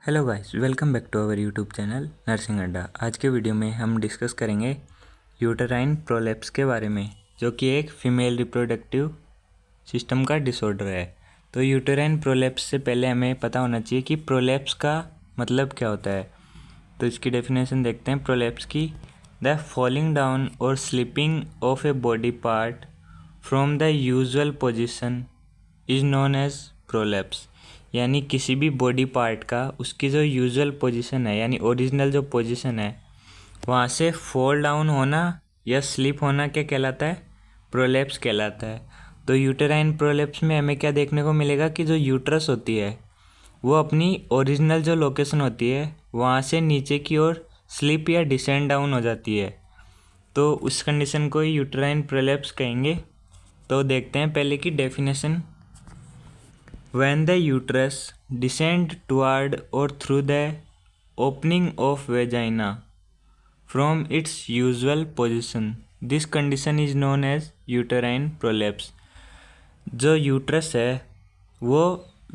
Hello guys, welcome back to our YouTube channel Nursing Adda. आज के video में हम डिस्कस करेंगे यूटेराइन प्रोलैप्स के बारे में, जो कि एक फीमेल रिप्रोडक्टिव सिस्टम का डिसऑर्डर है। तो यूटेराइन प्रोलैप्स से पहले हमें पता होना चाहिए कि प्रोलैप्स का मतलब क्या होता है। तो इसकी डेफिनेशन देखते हैं प्रोलैप्स की। द फॉलिंग डाउन और slipping of a body part from the usual position is known as prolapse. यानी किसी भी बॉडी पार्ट का उसकी जो यूजुअल पोजीशन है यानी ओरिजिनल जो पोजीशन है वहाँ से फॉल डाउन होना या स्लिप होना क्या कहलाता है? प्रोलैप्स कहलाता है। तो यूटेराइन प्रोलैप्स में हमें क्या देखने को मिलेगा कि जो यूट्रस होती है वो अपनी ओरिजिनल जो लोकेशन होती है वहाँ से नीचे की ओर स्लिप या डिसेंड डाउन हो जाती है। तो उस कंडीशन को यूटेराइन प्रोलैप्स कहेंगे। तो देखते हैं पहले की definition. When the uterus descends toward or through the opening of vagina from its usual position, this condition is known as uterine prolapse. जो यूट्रस है वो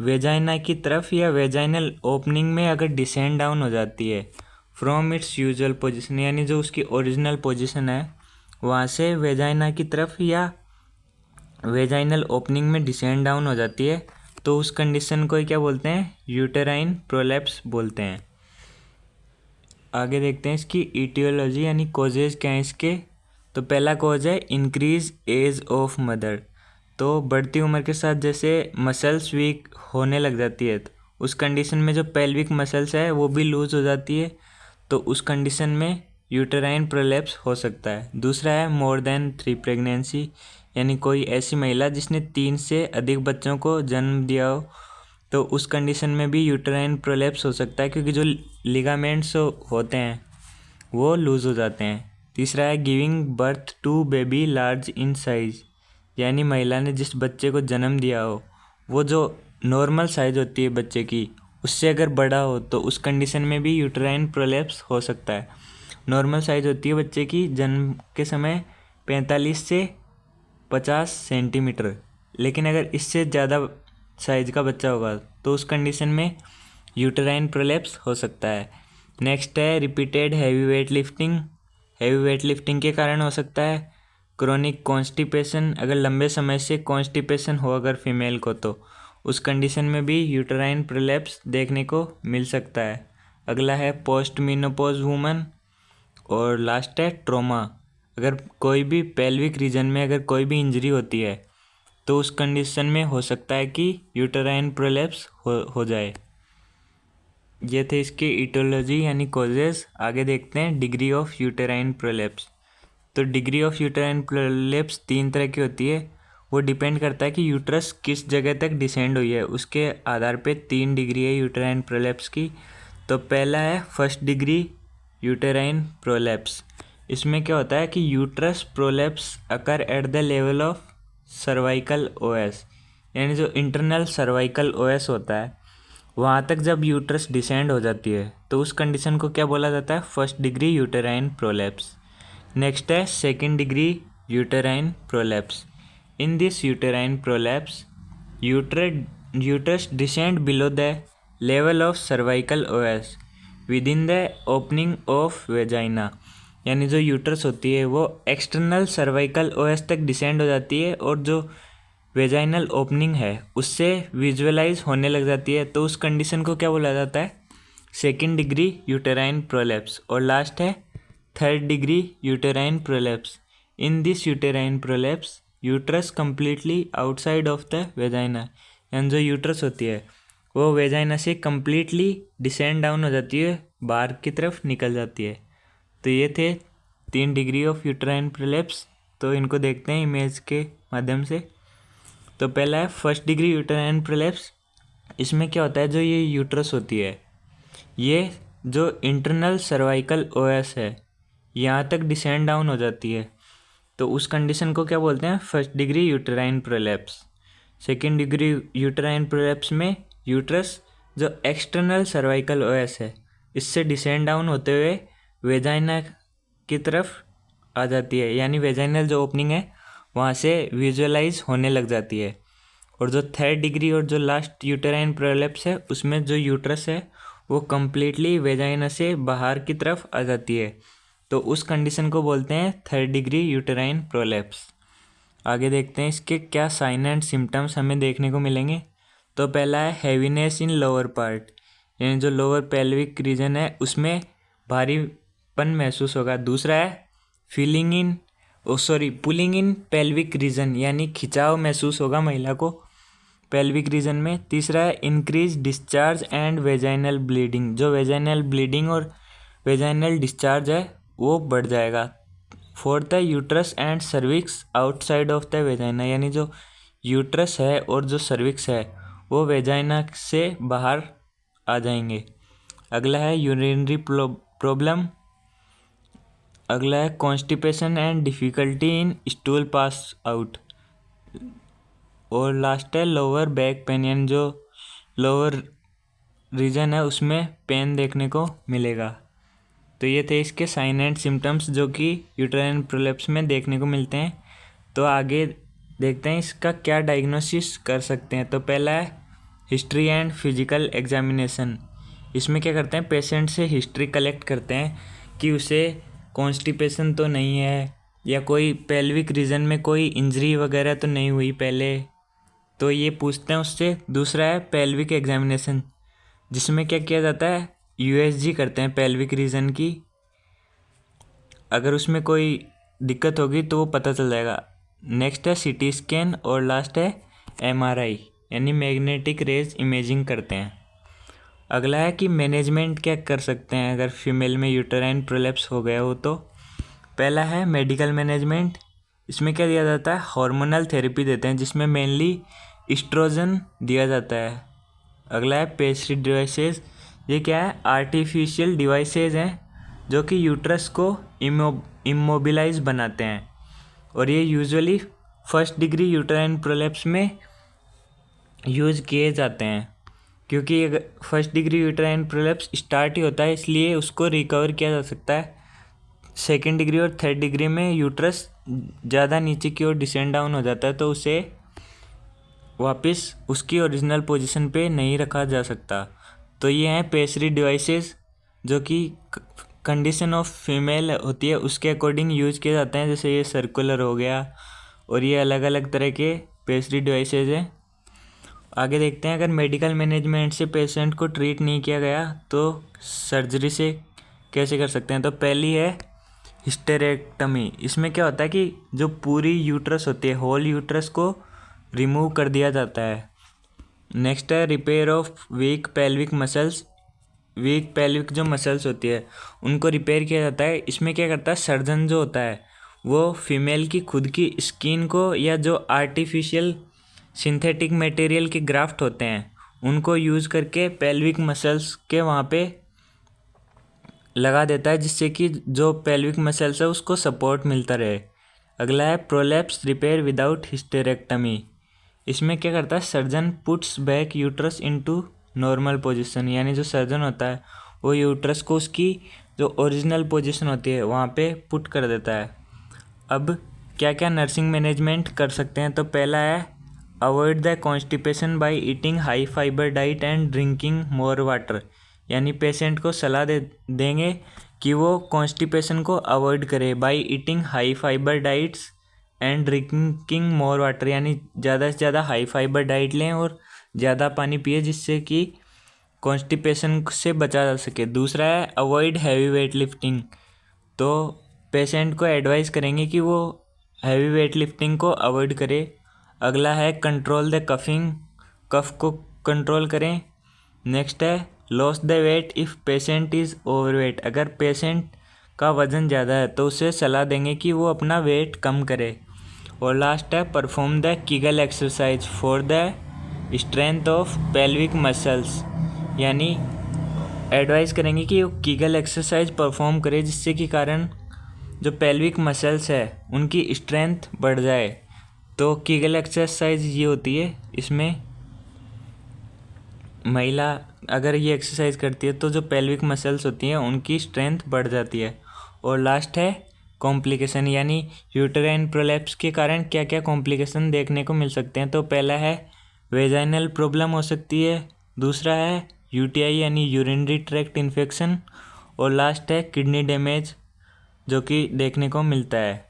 वेजाइना की तरफ या वेजाइनल ओपनिंग में अगर डिसेंड डाउन हो जाती है फ्रॉम इट्स यूजुअल पोजीशन, यानी जो उसकी ओरिजिनल पोजीशन है वहाँ से वेजाइना की तरफ या वेजाइनल ओपनिंग में डिसेंड डाउन हो जाती है, तो उस कंडीशन को क्या बोलते हैं? यूटेराइन प्रोलैप्स बोलते हैं। आगे देखते हैं इसकी ईटियोलॉजी यानी कॉजेज क्या है इसके। तो पहला कॉज है इंक्रीज एज ऑफ मदर। तो बढ़ती उम्र के साथ जैसे मसल्स वीक होने लग जाती है तो उस कंडीशन में जो पेल्विक मसल्स है वो भी लूज हो जाती है, तो उस कंडीशन में यूटेराइन प्रोलैप्स हो सकता है। दूसरा है मोर देन 3 प्रेगनेंसी, यानी कोई ऐसी महिला जिसने 3 से अधिक बच्चों को जन्म दिया हो, तो उस कंडीशन में भी यूटेराइन प्रोलैप्स हो सकता है क्योंकि जो लिगामेंट्स होते हैं वो लूज़ हो जाते हैं। तीसरा है giving birth to baby large in size, यानी महिला ने जिस बच्चे को जन्म दिया हो वो जो नॉर्मल साइज होती है बच्चे की उससे अगर बड़ा हो, तो उस कंडीशन में भी यूटेराइन प्रोलैप्स हो सकता है। नॉर्मल साइज होती है बच्चे की जन्म के समय 45 से 50 सेंटीमीटर, लेकिन अगर इससे ज़्यादा साइज का बच्चा होगा तो उस कंडीशन में यूटेराइन प्रोलैप्स हो सकता है। नेक्स्ट है repeated heavy weight lifting. Heavy weight lifting के कारण हो सकता है। क्रोनिक कॉन्स्टिपेशन, अगर लंबे समय से कॉन्स्टिपेशन हो अगर फीमेल को, तो उस कंडीशन में भी यूटेराइन प्रोलैप्स देखने को मिल सकता है। अगला है पोस्ट मीनोपॉज वूमन। और लास्ट है ट्रोमा। अगर कोई भी पेल्विक रीजन में अगर कोई भी इंजरी होती है तो उस कंडीशन में हो सकता है कि यूटेराइन प्रोलैप्स हो जाए। ये थे इसके ईटियोलॉजी यानी कॉजेज। आगे देखते हैं डिग्री ऑफ यूटेराइन प्रोलैप्स। तो डिग्री ऑफ यूटेराइन प्रोलैप्स 3 तरह की होती है। वो डिपेंड करता है कि यूट्रस किस जगह तक डिसेंड हुई है, उसके आधार पे 3 डिग्री है यूटेराइन प्रोलैप्स की। तो पहला है फर्स्ट डिग्री यूटेराइन प्रोलैप्स। इसमें क्या होता है कि uterus prolapse occur at the level of cervical OS, यानी जो इंटरनल सर्वाइकल ओएस होता है वहाँ तक जब यूट्रस डिसेंड हो जाती है तो उस कंडीशन को क्या बोला जाता है? First degree uterine prolapse. Next है second degree uterine prolapse. In this uterine prolapse uterus descend below the level of cervical os within the opening of vagina, यानी जो यूट्रस होती है वो एक्सटर्नल सर्वाइकल ओएस तक descend हो जाती है और जो वेजाइनल ओपनिंग है उससे विजुअलाइज होने लग जाती है, तो उस कंडीशन को क्या बोला जाता है? Second degree uterine prolapse. और लास्ट है third degree uterine prolapse. In this uterine prolapse uterus completely outside of the vagina, यानी जो यूट्रस होती है वो वेजाइना से कम्प्लीटली डिसेंड डाउन हो जाती है, बाहर की तरफ निकल जाती है। तो ये थे 3 डिग्री ऑफ यूटेराइन प्रोलैप्स। तो इनको देखते हैं इमेज के माध्यम से। तो पहला है फर्स्ट डिग्री यूटेराइन प्रोलैप्स। इसमें क्या होता है, जो ये यूट्रस होती है ये जो इंटरनल सर्वाइकल ओएस है यहाँ तक डिसेंड डाउन हो जाती है, तो उस कंडीशन को क्या बोलते हैं? First degree uterine prolapse. Second degree uterine prolapse में यूट्रस जो एक्सटर्नल सर्वाइकल ओएस है इससे डिसेंड डाउन होते हुए वेजाइना की तरफ आ जाती है, यानी वेजाइनल जो ओपनिंग है वहाँ से विजुअलाइज होने लग जाती है। और जो थर्ड डिग्री और जो लास्ट यूटेराइन प्रोलैप्स है उसमें जो यूट्रस है वो कम्प्लीटली वेजाइना से बाहर की तरफ आ जाती है, तो उस कंडीशन को बोलते हैं थर्ड डिग्री यूटेराइन प्रोलैप्स। आगे देखते हैं इसके क्या साइन एंड सिम्टम्स हमें देखने को मिलेंगे। तो पहला है हैवीनेस इन लोअर पार्ट, यानी जो लोअर पेल्विक रीजन है उसमें भारीपन महसूस होगा। दूसरा है पुलिंग इन पेल्विक रीजन, यानी खिंचाव महसूस होगा महिला को पेल्विक रीजन में। तीसरा है increase discharge and vaginal bleeding, जो वेजाइनल ब्लीडिंग और वेजाइनल डिस्चार्ज है वो बढ़ जाएगा। फोर्थ है uterus and cervix outside of the vagina, यानी जो यूट्रस है और जो सर्विक्स है वो वेजाइना से बाहर आ जाएंगे। अगला है यूरिनरी प्रॉब्लम। अगला है constipation and difficulty in stool pass out. और लास्ट है लोअर बैक पेन, यानी जो लोअर रीजन है उसमें पेन देखने को मिलेगा। तो ये थे इसके साइन एंड सिम्टम्स जो कि यूटेराइन प्रोलैप्स में देखने को मिलते हैं। तो आगे देखते हैं इसका क्या डायग्नोसिस कर सकते हैं। तो पहला है हिस्ट्री एंड फिजिकल एग्जामिनेशन। इसमें क्या करते हैं, पेशेंट से हिस्ट्री कलेक्ट करते हैं कि उसे कॉन्स्टिपेशन तो नहीं है या कोई पेल्विक रीजन में कोई इंजरी वगैरह तो नहीं हुई पहले, तो ये पूछते हैं उससे। दूसरा है पेल्विक एग्जामिनेशन, जिसमें क्या किया जाता है, यूएसजी करते हैं पेल्विक रीजन की। अगर उसमें कोई दिक्कत होगी तो वो पता चल जाएगा। नेक्स्ट है सीटी स्कैन और लास्ट है एमआरआई, यानी मैग्नेटिक रेज इमेजिंग करते हैं। अगला है कि मैनेजमेंट क्या कर सकते हैं अगर फीमेल में यूटेराइन प्रोलैप्स हो गया हो। तो पहला है मेडिकल मैनेजमेंट। इसमें क्या दिया जाता है, हार्मोनल थेरेपी देते हैं जिसमें मेनली एस्ट्रोजन दिया जाता है। अगला है पेस्ट्री डिवाइसेस। ये क्या है, आर्टिफिशियल डिवाइसेस हैं जो कि यूट्रस को इमोबिलाइज बनाते हैं, और ये usually first degree uterine prolapse में यूज़ किए जाते हैं, क्योंकि first degree uterine prolapse start ही होता है, इसलिए उसको रिकवर किया जा सकता है। सेकेंड डिग्री और थर्ड डिग्री में यूट्रस ज़्यादा नीचे की ओर डिसेंड डाउन हो जाता है, तो उसे वापस उसकी ओरिजिनल पोजीशन पे नहीं रखा जा सकता। तो ये हैं पेस्ट्री डिवाइसेस जो कि कंडीशन ऑफ फीमेल होती है उसके अकॉर्डिंग यूज किए जाते हैं। जैसे ये सर्कुलर हो गया, और ये अलग अलग तरह के पेस्ट्री डिवाइसेज हैं। आगे देखते हैं, अगर मेडिकल मैनेजमेंट से पेशेंट को ट्रीट नहीं किया गया तो सर्जरी से कैसे कर सकते हैं। तो पहली है हिस्टेरेक्टमी। इसमें क्या होता है कि जो पूरी यूट्रस होती है, होल यूट्रस को रिमूव कर दिया जाता है। नेक्स्ट है repair of weak pelvic muscles. Weak pelvic जो मसल्स होती है उनको रिपेयर किया जाता है। इसमें क्या करता है, सर्जन जो होता है वो फीमेल की खुद की स्किन को या जो आर्टिफिशियल सिंथेटिक मटेरियल के ग्राफ्ट होते हैं उनको यूज़ करके पेल्विक मसल्स के वहाँ पे लगा देता है, जिससे कि जो पेल्विक मसल्स है उसको सपोर्ट मिलता रहे। अगला है प्रोलैप्स रिपेयर विदाउट हिस्टेरेक्टमी। इसमें क्या करता है, surgeon puts back uterus into normal position, यानी जो सर्जन होता है वो यूट्रस को उसकी जो ओरिजिनल पोजीशन होती है वहाँ पे पुट कर देता है। अब क्या क्या नर्सिंग मैनेजमेंट कर सकते हैं। तो पहला है avoid the constipation by eating high fibre diet and drinking more water, यानी पेशेंट को सलाह देंगे कि वो कॉन्स्टिपेशन को अवॉइड करे by eating high fibre diets and drinking more water, यानी ज़्यादा से ज़्यादा हाई फाइबर डाइट लें और ज़्यादा पानी पिए, जिससे कि कॉन्स्टिपेशन से बचा जा सके। दूसरा है अवॉइड हैवी वेट लिफ्टिंग। तो पेशेंट को एडवाइस करेंगे कि वो हैवी वेट लिफ्टिंग को अवॉइड करे। अगला है कंट्रोल द कफिंग, कफ को कंट्रोल करें। नेक्स्ट है loss the weight if patient is overweight. अगर पेशेंट का वज़न ज़्यादा है तो उसे सलाह देंगे कि वो अपना वेट कम करे। और लास्ट है perform the Kegel exercise for the strength of pelvic muscles, यानी एडवाइस करेंगे कि वो कीगल एक्सरसाइज परफॉर्म करे, जिससे कि कारण जो पेल्विक मसल्स है उनकी स्ट्रेंथ बढ़ जाए। तो कीगल एक्सरसाइज ये होती है, इसमें महिला अगर ये एक्सरसाइज करती है तो जो पेल्विक मसल्स होती हैं उनकी स्ट्रेंथ बढ़ जाती है। और लास्ट है कॉम्प्लिकेशन, यानी यूटेराइन प्रोलैप्स के कारण क्या क्या कॉम्प्लिकेशन देखने को मिल सकते हैं। तो पहला है वेजाइनल प्रॉब्लम हो सकती है। दूसरा है यूटीआई यानी यूरिनरी ट्रैक्ट इन्फेक्शन, और लास्ट है किडनी डैमेज जो कि देखने को मिलता है।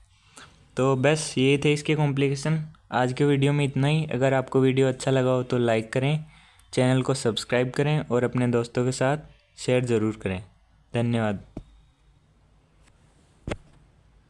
तो बस ये थे इसके कॉम्प्लिकेशन। आज के वीडियो में इतना ही। अगर आपको वीडियो अच्छा लगा हो तो लाइक करें, चैनल को सब्सक्राइब करें और अपने दोस्तों के साथ शेयर ज़रूर करें। धन्यवाद।